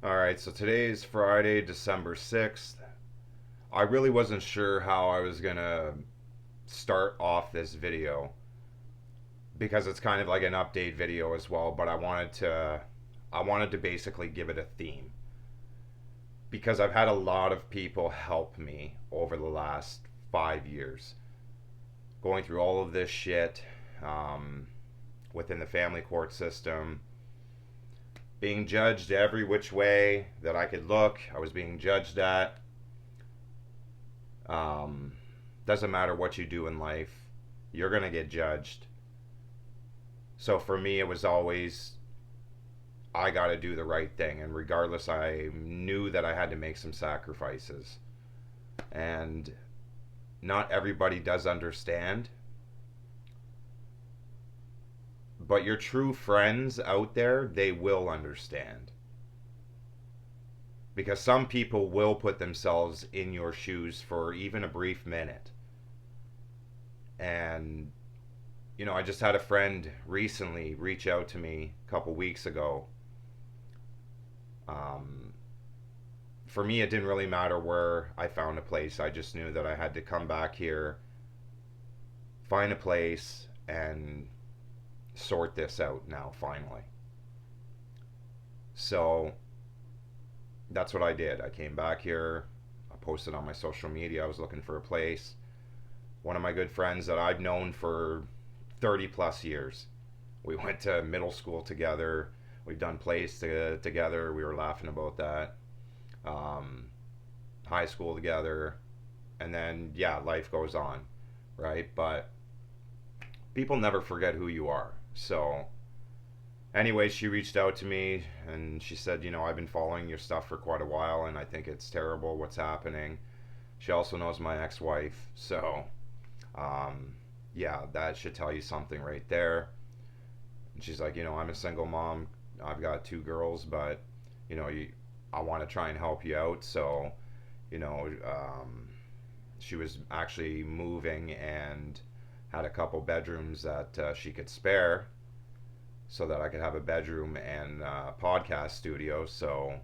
Alright, so today is Friday, December 6th. I really wasn't sure how I was gonna start off this video because it's kind of like an update video as well, but I wanted to basically give it a theme because I've had a lot of people help me over the last 5 years going through all of this shit um, within the family court system, being judged every which way that I could look. I was being judged at. Um, doesn't matter what you do in life, you're going to get judged. So for me, it was always, I got to do the right thing. And regardless, I knew that I had to make some sacrifices. And not everybody does understand. But your true friends out there, they will understand. Because some people will put themselves in your shoes for even a brief minute. And I just had a friend recently reach out to me a couple weeks ago. Um, for me, it didn't really matter where I found a place. I just knew that I had to come back here, find a place, and sort this out now, finally. So that's what I did. I came back here. I posted on my social media I was looking for a place. One of my good friends that I've known for 30 plus years. We went to middle school together. We've done plays together. We were laughing about that. Um, High school together. And then, yeah, life goes on, right? But people never forget who you are. So, anyway, she reached out to me and she said, I've been following your stuff for quite a while and I think it's terrible what's happening. She also knows my ex wife. So, um, yeah, that should tell you something right there. And she's like, I'm a single mom. I've got two girls, but you know, you, I want to try and help you out. So, you know, um, she was actually moving and had a couple bedrooms that she could spare, so that I could have a bedroom and podcast studio. So,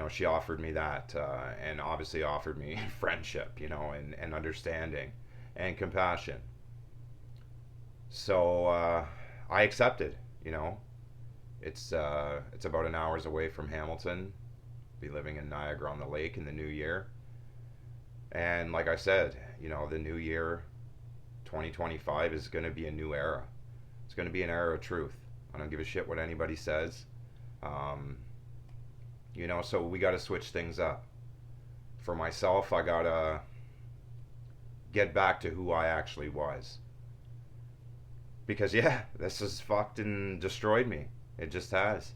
she offered me that, and obviously offered me friendship, and understanding and compassion. So I accepted. It's about an hour's away from Hamilton. Be living in Niagara on the Lake in the new year. And like I said, the new year, 2025, is going to be a new era. It's going to be an era of truth. I don't give a shit what anybody says. Um, so we got to switch things up. For myself, I got to get back to who I actually was. Because, yeah, this has fucked and destroyed me. It just has.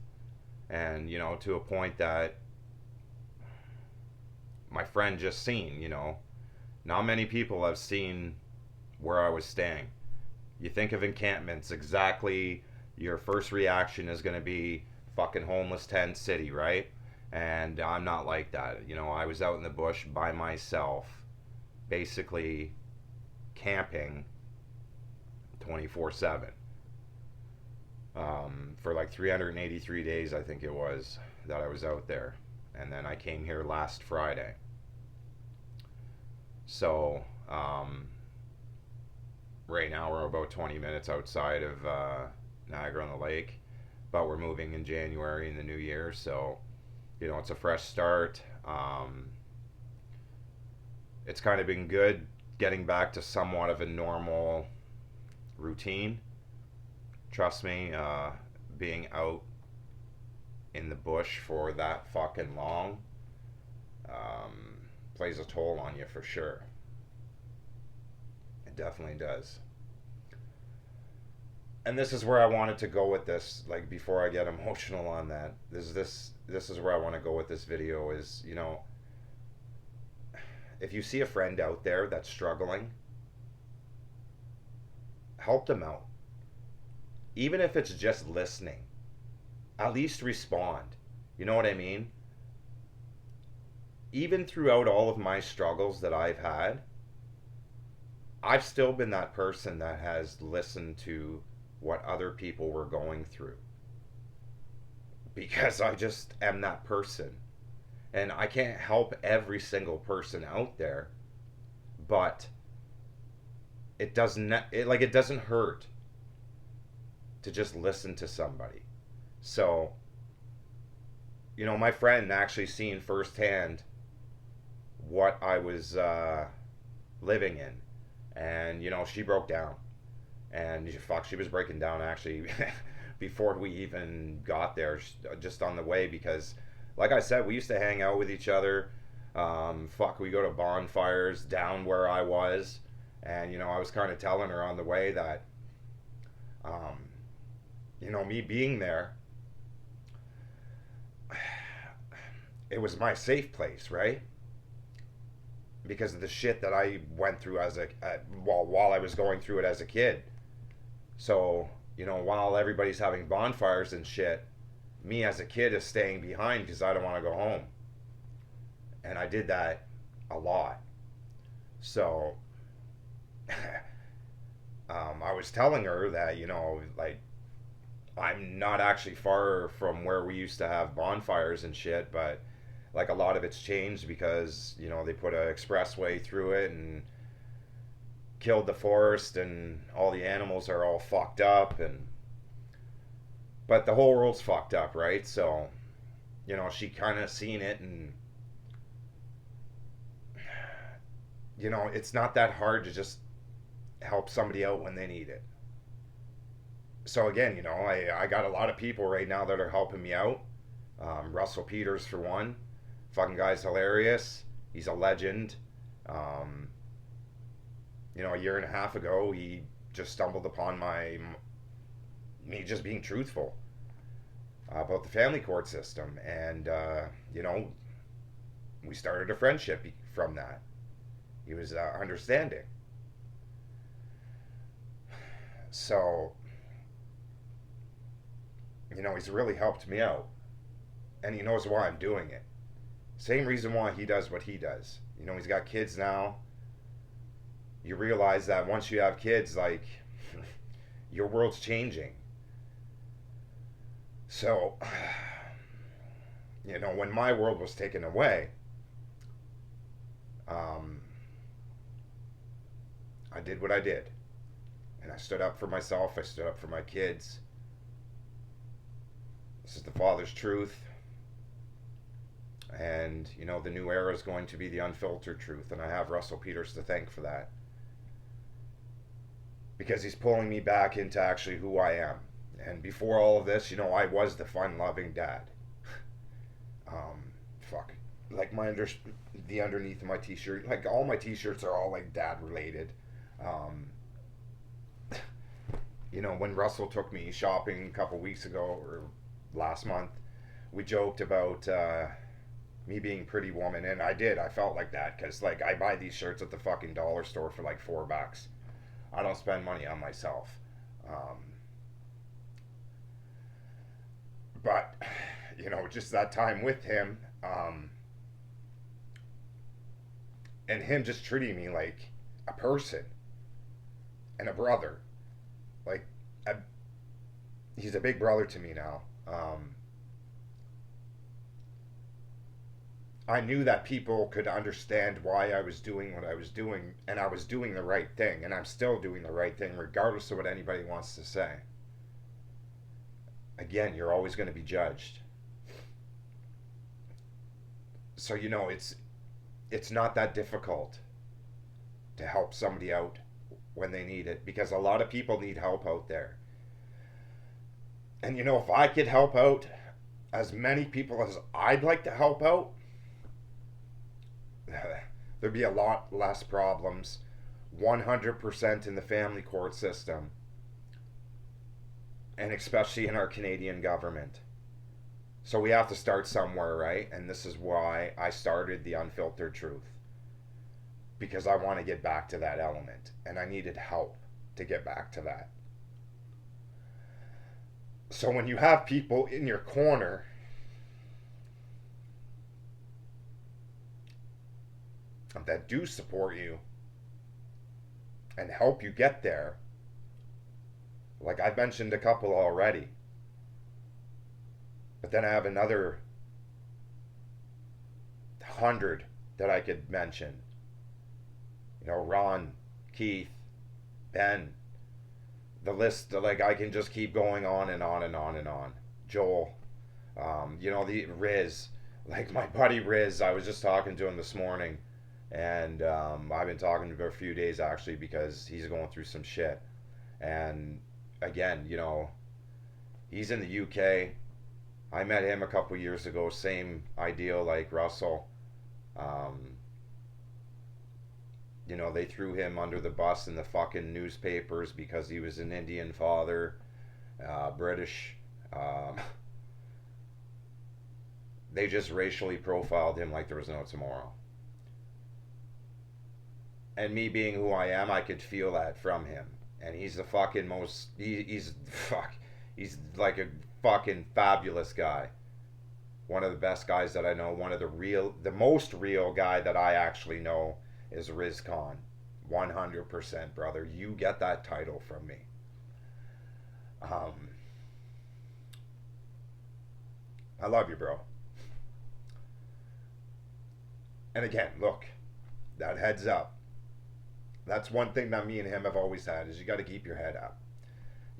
And, to a point that my friend just seen, not many people have seen where I was staying. You think of encampments, exactly your first reaction is going to be fucking homeless tent city, right? And I'm not like that. I was out in the bush by myself, basically camping 24/7 for like 383 days, I think it was, that I was out there. And then I came here last Friday. So, right now we're about 20 minutes outside of Niagara on the Lake, but we're moving in January in the new year, so it's a fresh start. It's kind of been good getting back to somewhat of a normal routine. Trust me, being out in the bush for that fucking long plays a toll on you for sure. It definitely does. And this is where I wanted to go with this. Like, before I get emotional on that, this is where I want to go with this video. Is, if you see a friend out there that's struggling, help them out. Even if it's just listening, at least respond. You know what I mean? Even throughout all of my struggles that I've had, I've still been that person that has listened to what other people were going through. because I just am that person. And I can't help every single person out there, but it doesn't hurt to just listen to somebody. So, my friend actually seen firsthand what I was living in, and she broke down, and she was breaking down actually before we even got there, just on the way, because, like I said, we used to hang out with each other. We go to bonfires down where I was, and I was kind of telling her on the way that, me being there, it was my safe place, right? Because of the shit that I went through while I was going through it as a kid. So, while everybody's having bonfires and shit, me as a kid is staying behind because I don't want to go home. And I did that a lot. So, I was telling her that, like, I'm not actually far from where we used to have bonfires and shit, but like a lot of it's changed because, they put an expressway through it and killed the forest, and all the animals are all fucked up, but the whole world's fucked up, right? So, she kind of seen it, and it's not that hard to just help somebody out when they need it. So again, I got a lot of people right now that are helping me out. Russell Peters, for one. Fucking guy's hilarious. He's a legend. A year and a half ago, he just stumbled upon me just being truthful about the family court system, and we started a friendship from that. He was understanding. So, he's really helped me out, and he knows why I'm doing it. Same reason why he does what he does. He's got kids now. You realize that once you have kids, like, your world's changing. So, when my world was taken away, I did what I did. And I stood up for myself. I stood up for my kids. This is the Father's truth. And, the new era is going to be the unfiltered truth. And I have Russell Peters to thank for that. Because he's pulling me back into actually who I am. And before all of this, I was the fun-loving dad. Fuck. Like the underneath of my t-shirt, like all my t-shirts are all like dad related. When Russell took me shopping a couple weeks ago or last month, we joked about me being Pretty Woman, and I did. I felt like that because, like, I buy these shirts at the fucking dollar store for like $4. I don't spend money on myself. But, just that time with him, and him just treating me like a person and a brother. Like, he's a big brother to me now. I knew that people could understand why I was doing what I was doing, and I was doing the right thing, and I'm still doing the right thing, regardless of what anybody wants to say. Again, you're always going to be judged. So, it's not that difficult to help somebody out when they need it, because a lot of people need help out there. And, if I could help out as many people as I'd like to help out, there'd be a lot less problems 100% in the family court system, and especially in our Canadian government. So we have to start somewhere, right? And this is why I started the Unfiltered Truth, because I want to get back to that element, and I needed help to get back to that. So when you have people in your corner that do support you and help you get there, like I've mentioned a couple already, But then I have another 100 that I could mention. Ron, Keith, Ben. The list, like, I can just keep going on and on and on and on. Joel, the Riz, like my buddy Riz. I was just talking to him this morning, and I've been talking to him for a few days actually because he's going through some shit. And again, he's in the UK. I met him a couple years ago. Same ideal like Russell. Um, they threw him under the bus in the fucking newspapers because he was an Indian father, British. Um, they just racially profiled him like there was no tomorrow. And me being who I am, I could feel that from him. And he's the fucking most. He's fuck. He's like a fucking fabulous guy. One of the best guys that I know. The most real guy that I actually know is Riz Khan. 100%, brother. You get that title from me. Um, I love you, bro. And again, look, that heads up. That's one thing that me and him have always had is you got to keep your head up.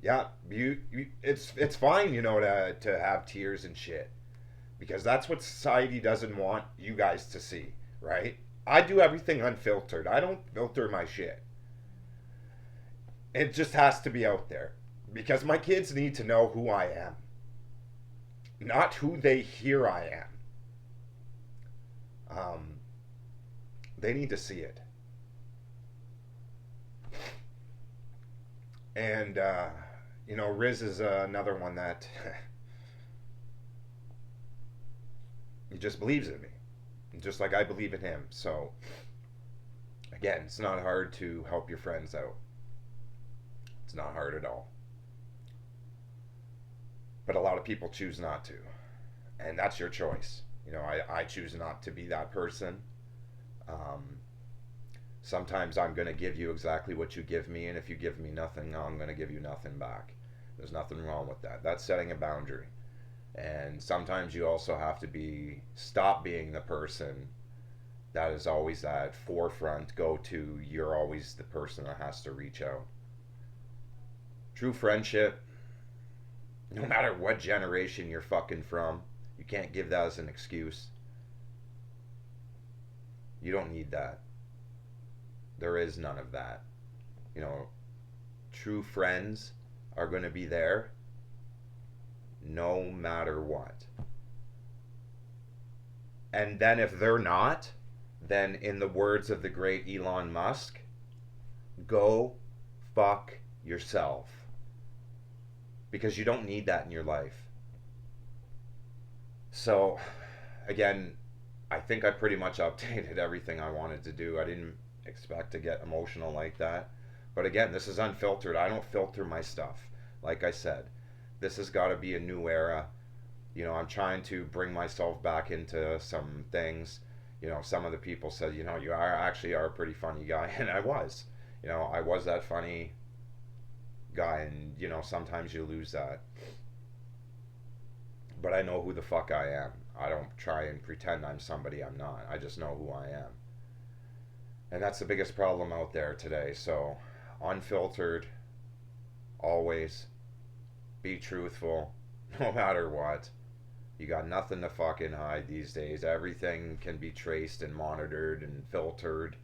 Yeah, it's fine, to have tears and shit because that's what society doesn't want you guys to see, right? I do everything unfiltered. I don't filter my shit. It just has to be out there because my kids need to know who I am, not who they hear I am. They need to see it. And Riz is another one that he just believes in me, just like I believe in him. So again, it's not hard to help your friends out. It's not hard at all. But a lot of people choose not to, and that's your choice. I choose not to be that person. Um, Sometimes I'm going to give you exactly what you give me, and if you give me nothing, I'm going to give you nothing back. There's nothing wrong with that. That's setting a boundary. And sometimes you also have to stop being the person that is always that forefront go to. You're always the person that has to reach out. True friendship, no matter what generation you're fucking from, you can't give that as an excuse. You don't need that. There is none of that. You know, True friends are going to be there no matter what. And then if they're not, then in the words of the great Elon Musk, go fuck yourself. Because you don't need that in your life. So, again, I think I pretty much updated everything I wanted to do. I didn't expect to get emotional like that. But again, this is unfiltered. I don't filter my stuff. Like I said, this has got to be a new era. You know, I'm trying to bring myself back into some things. You know, some of the people said, you know, you are a pretty funny guy. And I was. You know, I was that funny guy. And, you know, sometimes you lose that. But I know who the fuck I am. I don't try and pretend I'm somebody I'm not. I just know who I am. And that's the biggest problem out there today. So, unfiltered, always be truthful, no matter what. You got nothing to fucking hide these days. Everything can be traced and monitored and filtered.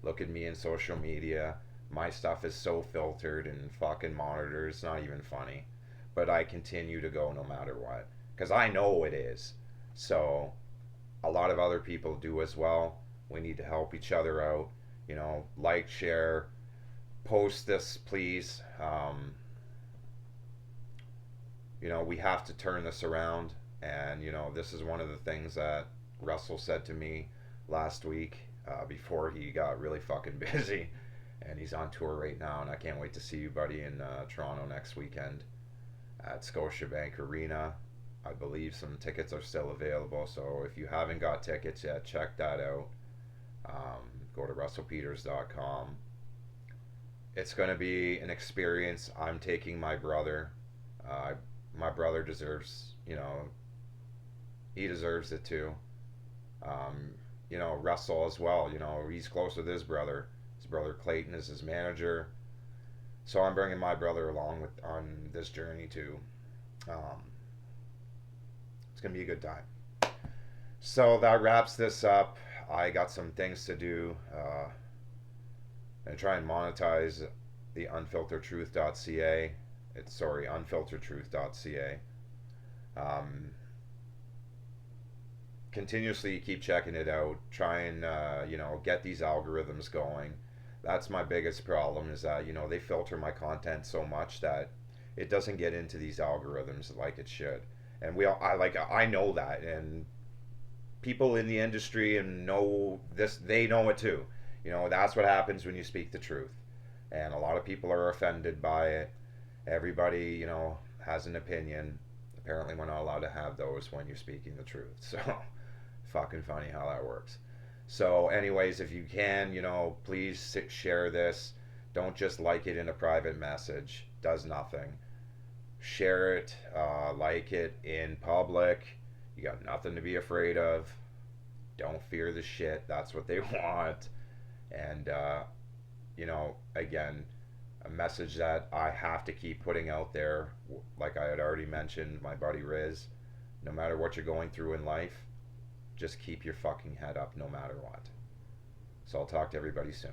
Look at me in social media. My stuff is so filtered and fucking monitored. It's not even funny. But I continue to go no matter what. Because I know it is. So, a lot of other people do as well. We need to help each other out. You know, like, share, post this, please. You know, we have to turn this around. And, you know, this is one of the things that Russell said to me last week before he got really fucking busy. And he's on tour right now. And I can't wait to see you, buddy, in Toronto next weekend at Scotiabank Arena. I believe some tickets are still available. So if you haven't got tickets yet, check that out. Go to russellpeters.com. It's going to be an experience. I'm taking my brother. My brother deserves, you know, He deserves it too. Um, Russell as well. He's close with his brother. His brother Clayton is his manager. So I'm bringing my brother along with on this journey too. Um, it's gonna be a good time. So that wraps this up. I got some things to do and try and monetize the unfilteredtruth.ca. It's unfilteredtruth.ca. Um, Continuously keep checking it out. Try and get these algorithms going. That's my biggest problem is that they filter my content so much that it doesn't get into these algorithms like it should. And I know that, and people in the industry and know this, they know it too. That's what happens when you speak the truth, and a lot of people are offended by it. Everybody has an opinion. Apparently we're not allowed to have those when you're speaking the truth. So fucking funny how that works. So anyways, if you can, please share this. Don't just like it in a private message. Does nothing. Share it, like it in public. You got nothing to be afraid of. Don't fear the shit. That's what they want. And again, a message that I have to keep putting out there, like I had already mentioned, my buddy Riz, no matter what you're going through in life, just keep your fucking head up no matter what. So I'll talk to everybody soon.